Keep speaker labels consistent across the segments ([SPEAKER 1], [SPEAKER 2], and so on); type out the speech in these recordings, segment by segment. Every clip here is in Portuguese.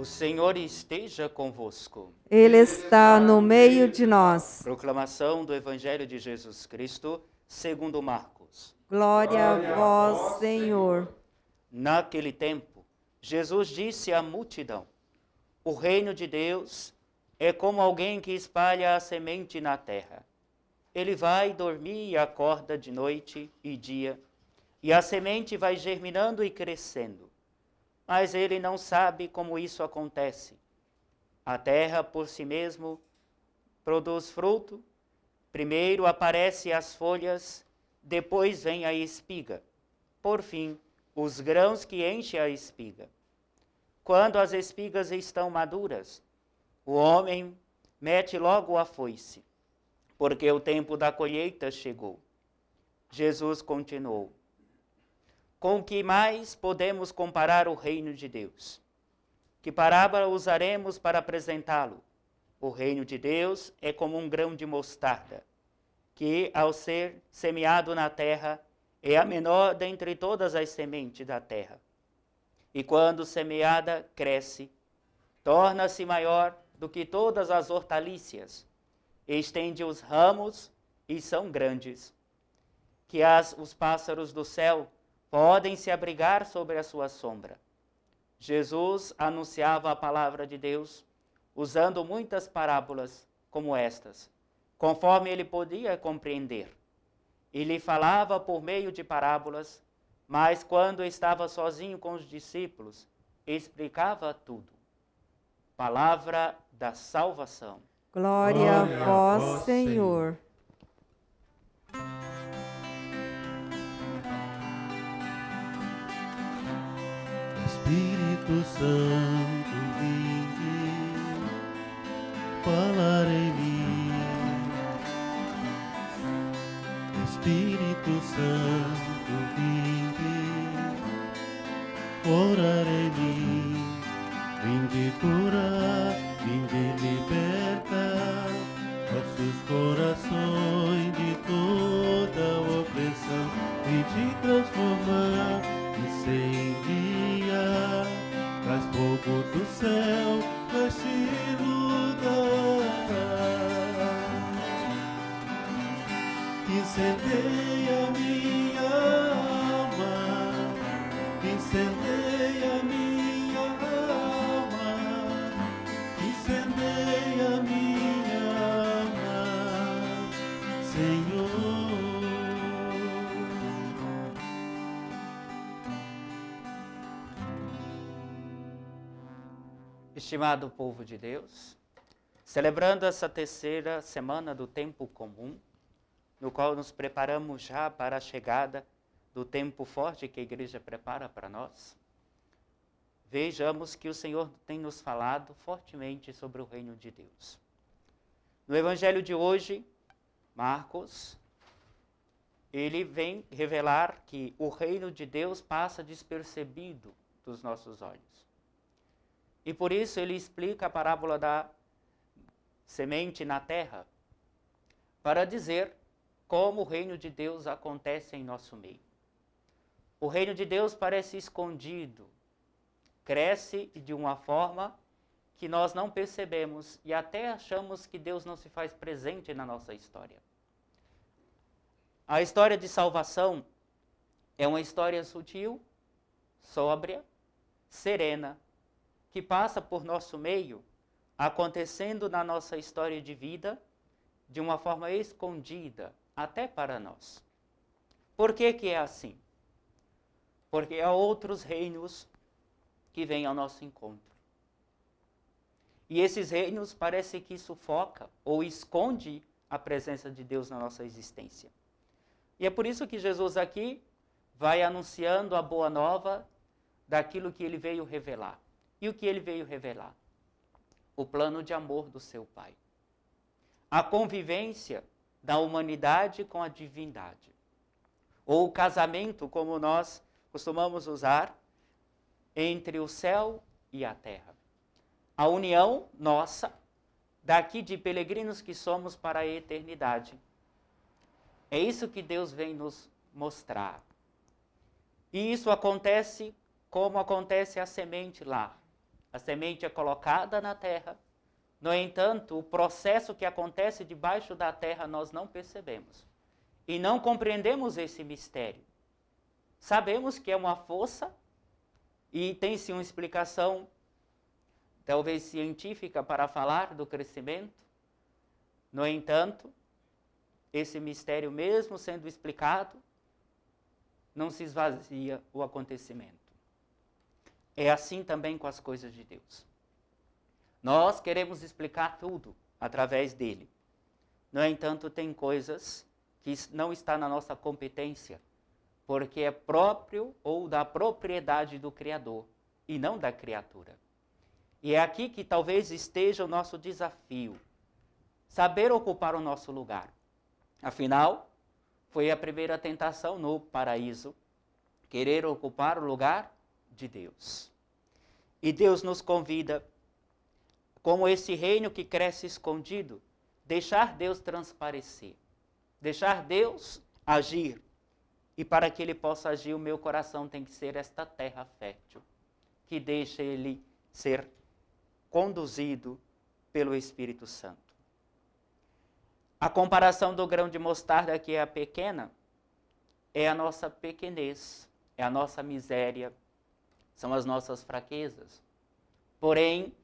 [SPEAKER 1] O Senhor esteja convosco.
[SPEAKER 2] Ele está no meio de nós.
[SPEAKER 1] Proclamação do Evangelho de Jesus Cristo, segundo Marcos.
[SPEAKER 2] Glória a vós, Senhor.
[SPEAKER 1] Naquele tempo, Jesus disse à multidão: o reino de Deus é como alguém que espalha a semente na terra. Ele vai dormir e acorda de noite e dia, e a semente vai germinando e crescendo. Mas ele não sabe como isso acontece. A terra por si mesmo produz fruto. Primeiro aparecem as folhas, depois vem a espiga. Por fim, os grãos que enchem a espiga. Quando as espigas estão maduras, o homem mete logo a foice, porque o tempo da colheita chegou. Jesus continuou: com que mais podemos comparar o reino de Deus? Que parábola usaremos para apresentá-lo? O reino de Deus é como um grão de mostarda, que, ao ser semeado na terra, é a menor dentre todas as sementes da terra. E quando semeada, cresce, torna-se maior do que todas as hortaliças, estende os ramos e são grandes, que os pássaros do céu podem se abrigar sobre a sua sombra. Jesus anunciava a palavra de Deus usando muitas parábolas como estas, conforme ele podia compreender. Ele falava por meio de parábolas, mas quando estava sozinho com os discípulos, explicava tudo. Palavra da salvação.
[SPEAKER 2] Glória a vós, Senhor.
[SPEAKER 3] Espírito Santo, vinde, falar em mim. Espírito Santo, vinde, orar em mim. Vinde curar, vinde libertar nossos corações de toda opressão. Vinde transformar e incendiar, traz fogo do céu neste lugar. Incendeia minha alma, incendeia minha alma, incendeia minha alma, Senhor.
[SPEAKER 1] Estimado povo de Deus, celebrando essa terceira semana do tempo comum, no qual nos preparamos já para a chegada do tempo forte que a igreja prepara para nós, vejamos que o Senhor tem nos falado fortemente sobre o reino de Deus. No evangelho de hoje, Marcos, ele vem revelar que o reino de Deus passa despercebido dos nossos olhos. E por isso ele explica a parábola da semente na terra, para dizer como o reino de Deus acontece em nosso meio. O reino de Deus parece escondido, cresce de uma forma que nós não percebemos e até achamos que Deus não se faz presente na nossa história. A história de salvação é uma história sutil, sóbria, serena, que passa por nosso meio, acontecendo na nossa história de vida, de uma forma escondida, até para nós. Por que que é assim? Porque há outros reinos que vêm ao nosso encontro. E esses reinos parece que sufoca ou esconde a presença de Deus na nossa existência. E é por isso que Jesus aqui vai anunciando a boa nova daquilo que ele veio revelar. E o que ele veio revelar? O plano de amor do seu Pai. A convivência da humanidade com a divindade. Ou o casamento, como nós costumamos usar, entre o céu e a terra. A união nossa, daqui de peregrinos que somos para a eternidade. É isso que Deus vem nos mostrar. E isso acontece como acontece a semente lá. A semente é colocada na terra. No entanto, o processo que acontece debaixo da terra nós não percebemos. E não compreendemos esse mistério. Sabemos que é uma força e tem-se uma explicação, talvez científica, para falar do crescimento. No entanto, esse mistério, mesmo sendo explicado, não se esvazia o acontecimento. É assim também com as coisas de Deus. Nós queremos explicar tudo através dele. No entanto, tem coisas que não está na nossa competência, porque é próprio ou da propriedade do Criador e não da criatura. E é aqui que talvez esteja o nosso desafio, saber ocupar o nosso lugar. Afinal, foi a primeira tentação no paraíso, querer ocupar o lugar de Deus. E Deus nos convida, como esse reino que cresce escondido, deixar Deus transparecer, deixar Deus agir. E para que ele possa agir, o meu coração tem que ser esta terra fértil, que deixa ele ser conduzido pelo Espírito Santo. A comparação do grão de mostarda, que é a pequena, é a nossa pequenez, é a nossa miséria, são as nossas fraquezas. Porém,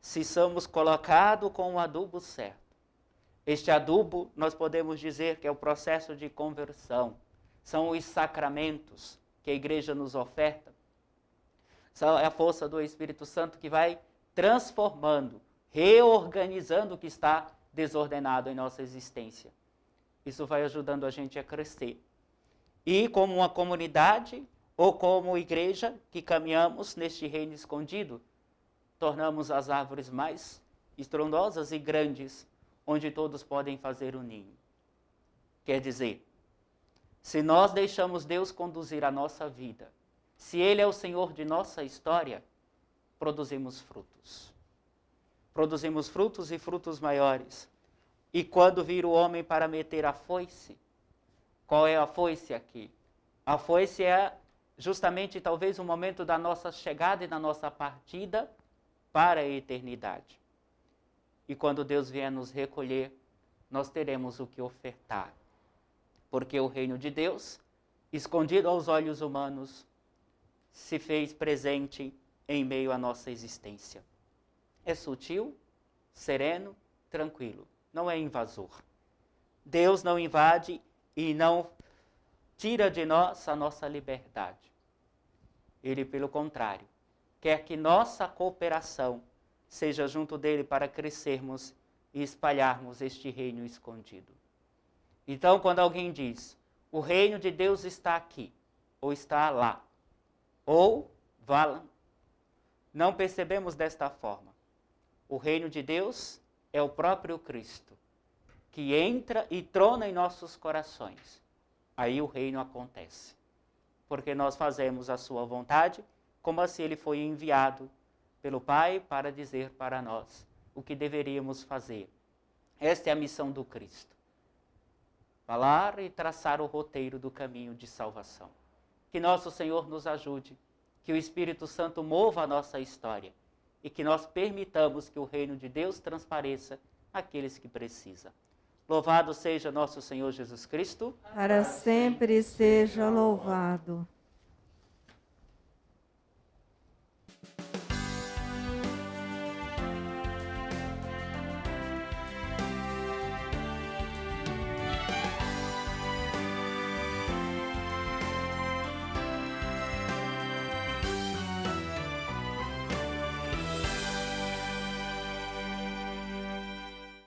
[SPEAKER 1] se somos colocados com o adubo certo, este adubo nós podemos dizer que é o processo de conversão, são os sacramentos que a igreja nos oferta, são a força do Espírito Santo que vai transformando, reorganizando o que está desordenado em nossa existência. Isso vai ajudando a gente a crescer. E como uma comunidade ou como igreja que caminhamos neste reino escondido, tornamos as árvores mais estrondosas e grandes, onde todos podem fazer um ninho. Quer dizer, se nós deixamos Deus conduzir a nossa vida, se Ele é o Senhor de nossa história, produzimos frutos. Produzimos frutos e frutos maiores. E quando vir o homem para meter a foice, qual é a foice aqui? A foice é justamente talvez o momento da nossa chegada e da nossa partida para a eternidade. E quando Deus vier nos recolher, nós teremos o que ofertar. Porque o reino de Deus, escondido aos olhos humanos, se fez presente em meio à nossa existência. É sutil, sereno, tranquilo, não é invasor. Deus não invade e não tira de nós a nossa liberdade. Ele, pelo contrário, quer que nossa cooperação seja junto dele para crescermos e espalharmos este reino escondido. Então, quando alguém diz, o reino de Deus está aqui, ou está lá, ou vá, não percebemos desta forma. O reino de Deus é o próprio Cristo, que entra e trona em nossos corações. Aí o reino acontece, porque nós fazemos a sua vontade, como se ele foi enviado pelo Pai para dizer para nós o que deveríamos fazer. Esta é a missão do Cristo. Falar e traçar o roteiro do caminho de salvação. Que nosso Senhor nos ajude, que o Espírito Santo mova a nossa história e que nós permitamos que o reino de Deus transpareça àqueles que precisam. Louvado seja nosso Senhor Jesus Cristo.
[SPEAKER 2] Para sempre seja louvado.